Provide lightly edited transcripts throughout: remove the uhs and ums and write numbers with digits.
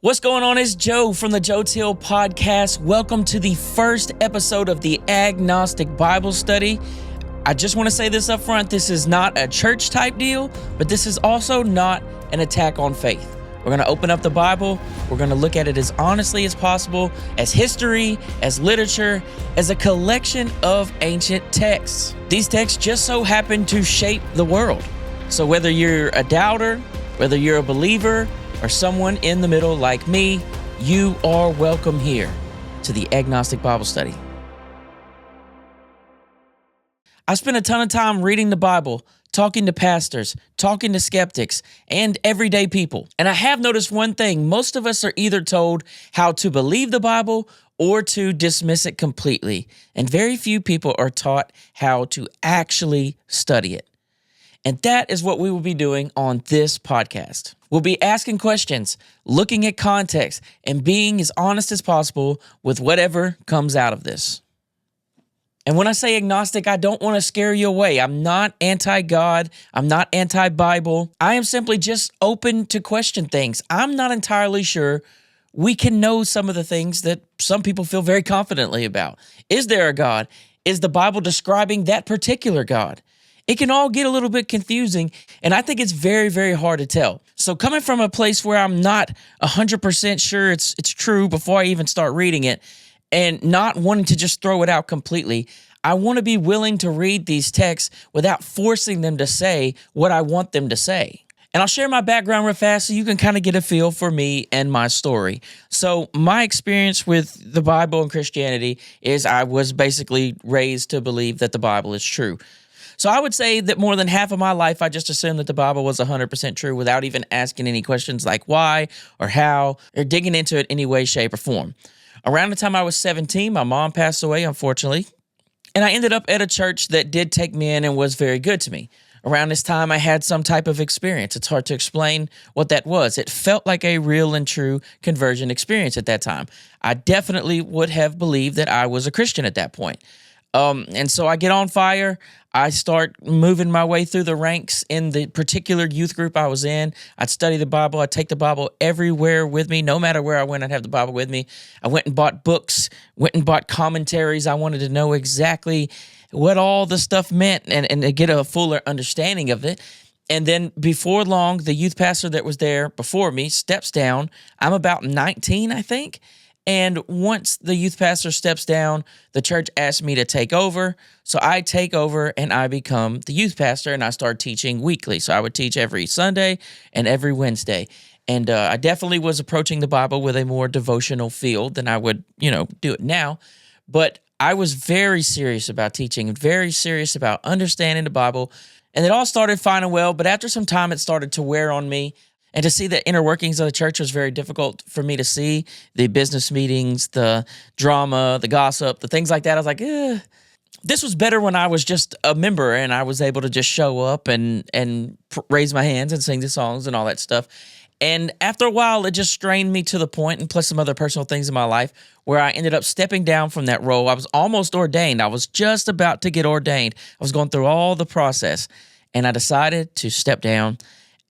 What's going on? It's Joe from the Joe Teel podcast. Welcome to the first episode of the Agnostic Bible Study. I just want to say this up front. This is not a church type deal, but this is also not an attack on faith. We're going to open up the Bible. We're going to look at it as honestly as possible, as history, as literature, as a collection of ancient texts. These texts just so happen to shape the world. So whether you're a doubter, whether you're a believer, or someone in the middle like me, you are welcome here to the Agnostic Bible Study. I spent a ton of time reading the Bible, talking to pastors, talking to skeptics, and everyday people. And I have noticed one thing. Most of us are either told how to believe the Bible or to dismiss it completely. And very few people are taught how to actually study it. And that is what we will be doing on this podcast. We'll be asking questions, looking at context, and being as honest as possible with whatever comes out of this. And when I say agnostic, I don't want to scare you away. I'm not anti-God. I'm not anti-Bible. I am simply just open to question things. I'm not entirely sure we can know some of the things that some people feel very confidently about. Is there a God? Is the Bible describing that particular God? It can all get a little bit confusing, and I think it's very, very hard to tell. So coming from a place where I'm not 100% sure it's true before I even start reading it, and not wanting to just throw it out completely, I want to be willing to read these texts without forcing them to say what I want them to say. And I'll share my background real fast so you can kind of get a feel for me and my story. So my experience with the Bible and Christianity is I was basically raised to believe that the Bible is true. So I would say that more than half of my life, I just assumed that the Bible was 100% true without even asking any questions like why or how or digging into it any way, shape, or form. Around the time I was 17, my mom passed away, unfortunately, and I ended up at a church that did take me in and was very good to me. Around this time, I had some type of experience. It's hard to explain what that was. It felt like a real and true conversion experience at that time. I definitely would have believed that I was a Christian at that point. And so I get on fire. I start moving my way through the ranks in the particular youth group I was in. I'd study the Bible. I'd take the Bible everywhere with me. No matter where I went, I'd have the Bible with me. I went and bought books, went and bought commentaries. I wanted to know exactly what all the stuff meant and to get a fuller understanding of it. And then before long, the youth pastor that was there before me steps down. I'm about 19, I think. And once the youth pastor steps down, the church asked me to take over. So I take over and I become the youth pastor and I start teaching weekly. So I would teach every Sunday and every Wednesday. And I definitely was approaching the Bible with a more devotional feel than I would, do it now. But I was very serious about teaching, very serious about understanding the Bible. And it all started fine and well, but after some time, it started to wear on me. And to see the inner workings of the church was very difficult for me to see. The business meetings, the drama, the gossip, the things like that. I was like, This was better when I was just a member and I was able to just show up and raise my hands and sing the songs and all that stuff. And after a while, it just strained me to the point, and plus some other personal things in my life, where I ended up stepping down from that role. I was almost ordained. I was just about to get ordained. I was going through all the process, and I decided to step down.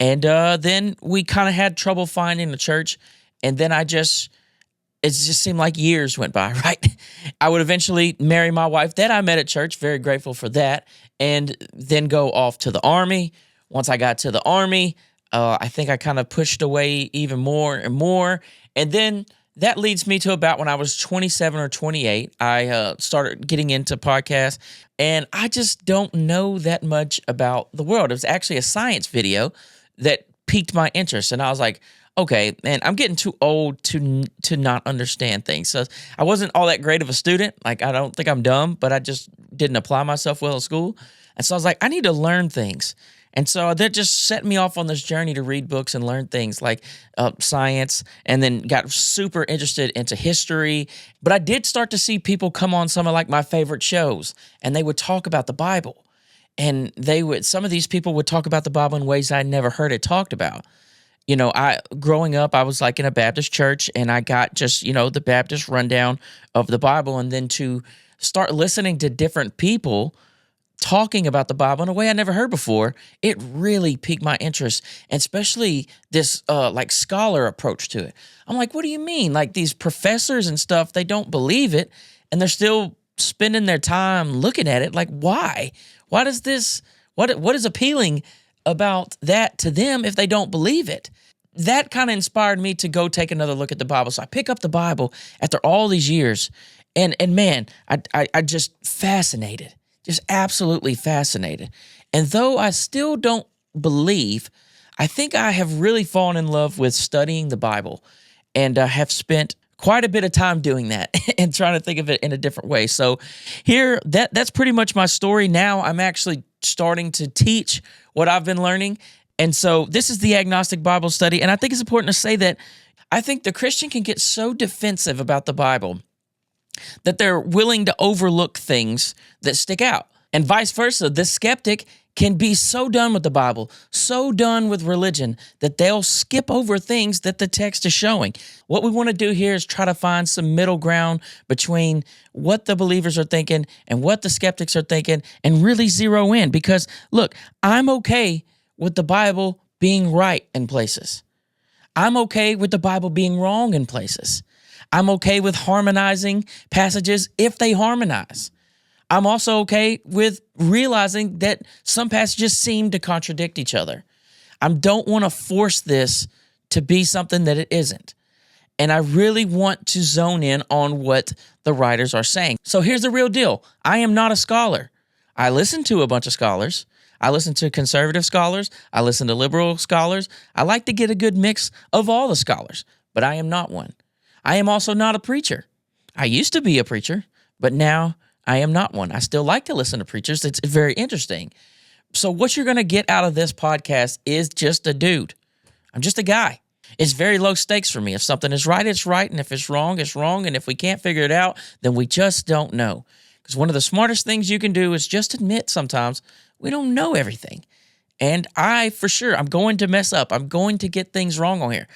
And then we kind of had trouble finding the church. And then it just seemed like years went by, right? I would eventually marry my wife that I met at church, very grateful for that, and then go off to the Army. Once I got to the Army, I think I kind of pushed away even more and more. And then that leads me to about when I was 27 or 28, I started getting into podcasts. And I just don't know that much about the world. It was actually a science video that piqued my interest. And I was like, okay, man, I'm getting too old to not understand things. So I wasn't all that great of a student. Like, I don't think I'm dumb, but I just didn't apply myself well in school. And so I was like, I need to learn things. And so that just set me off on this journey to read books and learn things like science, and then got super interested into history. But I did start to see people come on some of like my favorite shows, and they would talk about the Bible. And some of these people would talk about the Bible in ways I never heard it talked about. Growing up, I was like in a Baptist church, and I got just, the Baptist rundown of the Bible. And then to start listening to different people talking about the Bible in a way I never heard before, it really piqued my interest, and especially this like scholar approach to it. I'm like, what do you mean? Like these professors and stuff, they don't believe it, and they're still spending their time looking at it. Like, why? Why does this? What is appealing about that to them if they don't believe it? That kind of inspired me to go take another look at the Bible. So I pick up the Bible after all these years, and man, I just fascinated. Just absolutely fascinated. And though I still don't believe, I think I have really fallen in love with studying the Bible, and have spent quite a bit of time doing that and trying to think of it in a different way. So here, that's pretty much my story. Now I'm actually starting to teach what I've been learning. And so this is the Agnostic Bible Study. And I think it's important to say that I think the Christian can get so defensive about the Bible that they're willing to overlook things that stick out. And vice versa, the skeptic can be so done with the Bible, so done with religion, that they'll skip over things that the text is showing. What we want to do here is try to find some middle ground between what the believers are thinking and what the skeptics are thinking, and really zero in. Because, look, I'm okay with the Bible being right in places. I'm okay with the Bible being wrong in places. I'm okay with harmonizing passages if they harmonize. I'm also okay with realizing that some passages seem to contradict each other. I don't want to force this to be something that it isn't. And I really want to zone in on what the writers are saying. So here's the real deal. I am not a scholar. I listen to a bunch of scholars. I listen to conservative scholars. I listen to liberal scholars. I like to get a good mix of all the scholars, but I am not one. I am also not a preacher. I used to be a preacher, but now I am not one. I still like to listen to preachers. It's very interesting. So what you're going to get out of this podcast is just a dude. I'm just a guy. It's very low stakes for me. If something is right, it's right. And if it's wrong, it's wrong. And if we can't figure it out, then we just don't know. Because one of the smartest things you can do is just admit sometimes we don't know everything. And for sure, I'm going to mess up. I'm going to get things wrong on here.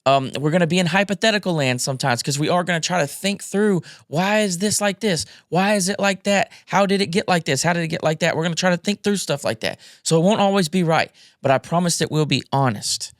We're going to be in hypothetical land sometimes, because we are going to try to think through, why is this like this? Why is it like that? How did it get like this? How did it get like that? We're going to try to think through stuff like that. So it won't always be right, but I promise that we'll be honest.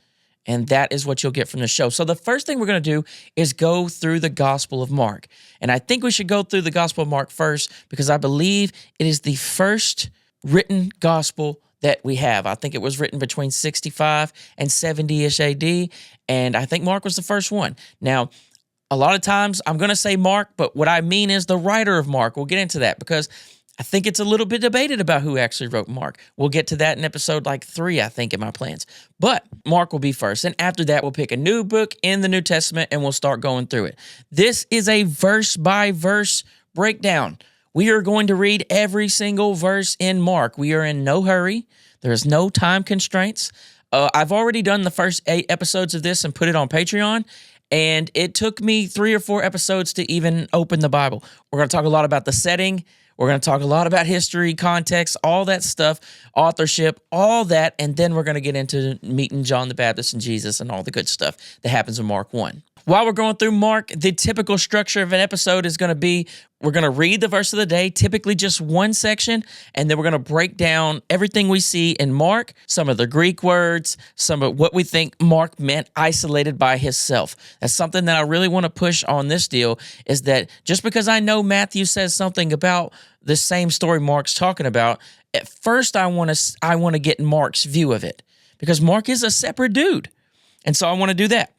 And that is what you'll get from the show. So the first thing we're going to do is go through the Gospel of Mark. And I think we should go through the Gospel of Mark first, because I believe it is the first written gospel that we have. I think it was written between 65 and 70-ish AD, and I think Mark was the first one. Now, a lot of times I'm going to say Mark, but what I mean is the writer of Mark. We'll get into that, because I think it's a little bit debated about who actually wrote Mark. We'll get to that in episode 3, I think, in my plans. But Mark will be first, and after that, we'll pick a new book in the New Testament, and we'll start going through it. This is a verse-by-verse breakdown. We are going to read every single verse in Mark. We are in no hurry. There's no time constraints. I've already done the first 8 episodes of this and put it on Patreon, and it took me 3 or 4 episodes to even open the Bible. We're going to talk a lot about the setting. We're going to talk a lot about history, context, all that stuff, authorship, all that, and then we're going to get into meeting John the Baptist and Jesus and all the good stuff that happens in Mark 1. While we're going through Mark, the typical structure of an episode is going to be, we're going to read the verse of the day, typically just one section, and then we're going to break down everything we see in Mark, some of the Greek words, some of what we think Mark meant isolated by himself. That's something that I really want to push on this deal, is that just because I know Matthew says something about the same story Mark's talking about, at first I want to get Mark's view of it, because Mark is a separate dude, and so I want to do that.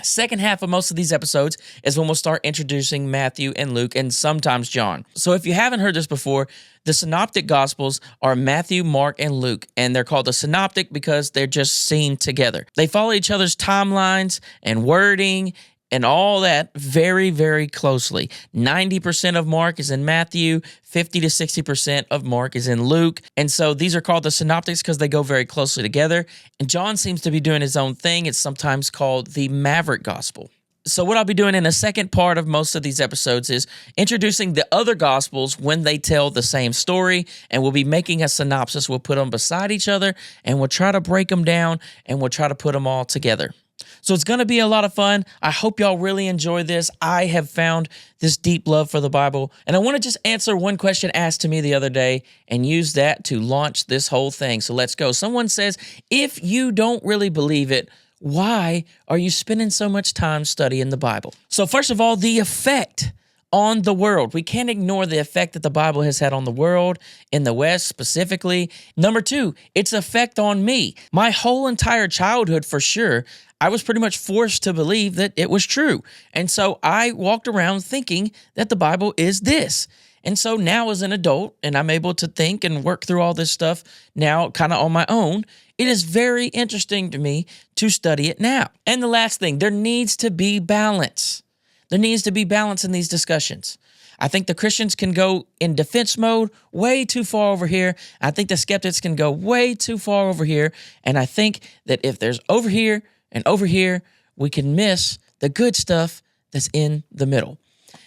Second half of most of these episodes is when we'll start introducing Matthew and Luke and sometimes John. So if you haven't heard this before, the synoptic gospels are Matthew, Mark, and Luke, and they're called the synoptic because they're just seen together. They follow each other's timelines and wording and all that very, very closely. 90% of Mark is in Matthew, 50 to 60% of Mark is in Luke. And so these are called the synoptics because they go very closely together. And John seems to be doing his own thing. It's sometimes called the Maverick Gospel. So what I'll be doing in the second part of most of these episodes is introducing the other Gospels when they tell the same story, and we'll be making a synopsis. We'll put them beside each other, and we'll try to break them down, and we'll try to put them all together. So it's going to be a lot of fun. I hope y'all really enjoy this. I have found this deep love for the Bible, and I want to just answer one question asked to me the other day and use that to launch this whole thing. So let's go. Someone says, if you don't really believe it, why are you spending so much time studying the Bible? So first of all, the effect on the world. We can't ignore the effect that the Bible has had on the world, in the West specifically. Number two, its effect on me. My whole entire childhood, for sure, I was pretty much forced to believe that it was true. And so I walked around thinking that the Bible is this. And so now as an adult, and I'm able to think and work through all this stuff now kind of on my own, it is very interesting to me to study it now. And the last thing, there needs to be balance. There needs to be balance in these discussions. I think the Christians can go in defense mode way too far over here. I think the skeptics can go way too far over here. And I think that if there's over here and over here, we can miss the good stuff that's in the middle.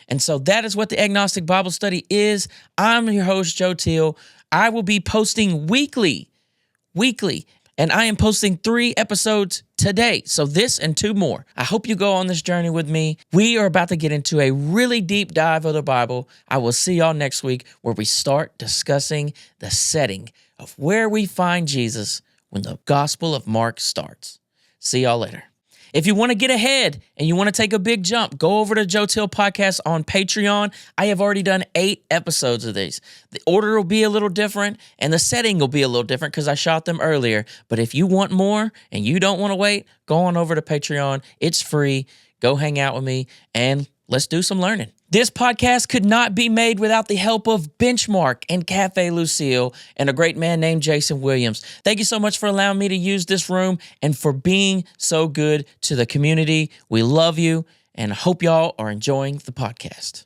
And so that is what the Agnostic Bible Study is. I'm your host, Joe Teel. I will be posting weekly. And I am posting 3 episodes today. So this and 2 more. I hope you go on this journey with me. We are about to get into a really deep dive of the Bible. I will see y'all next week where we start discussing the setting of where we find Jesus when the Gospel of Mark starts. See y'all later. If you want to get ahead and you want to take a big jump, go over to Joe Teel Podcast on Patreon. I have already done 8 episodes of these. The order will be a little different and the setting will be a little different because I shot them earlier. But if you want more and you don't want to wait, go on over to Patreon. It's free. Go hang out with me and let's do some learning. This podcast could not be made without the help of Benchmark and Cafe Lucille and a great man named Jason Williams. Thank you so much for allowing me to use this room and for being so good to the community. We love you and hope y'all are enjoying the podcast.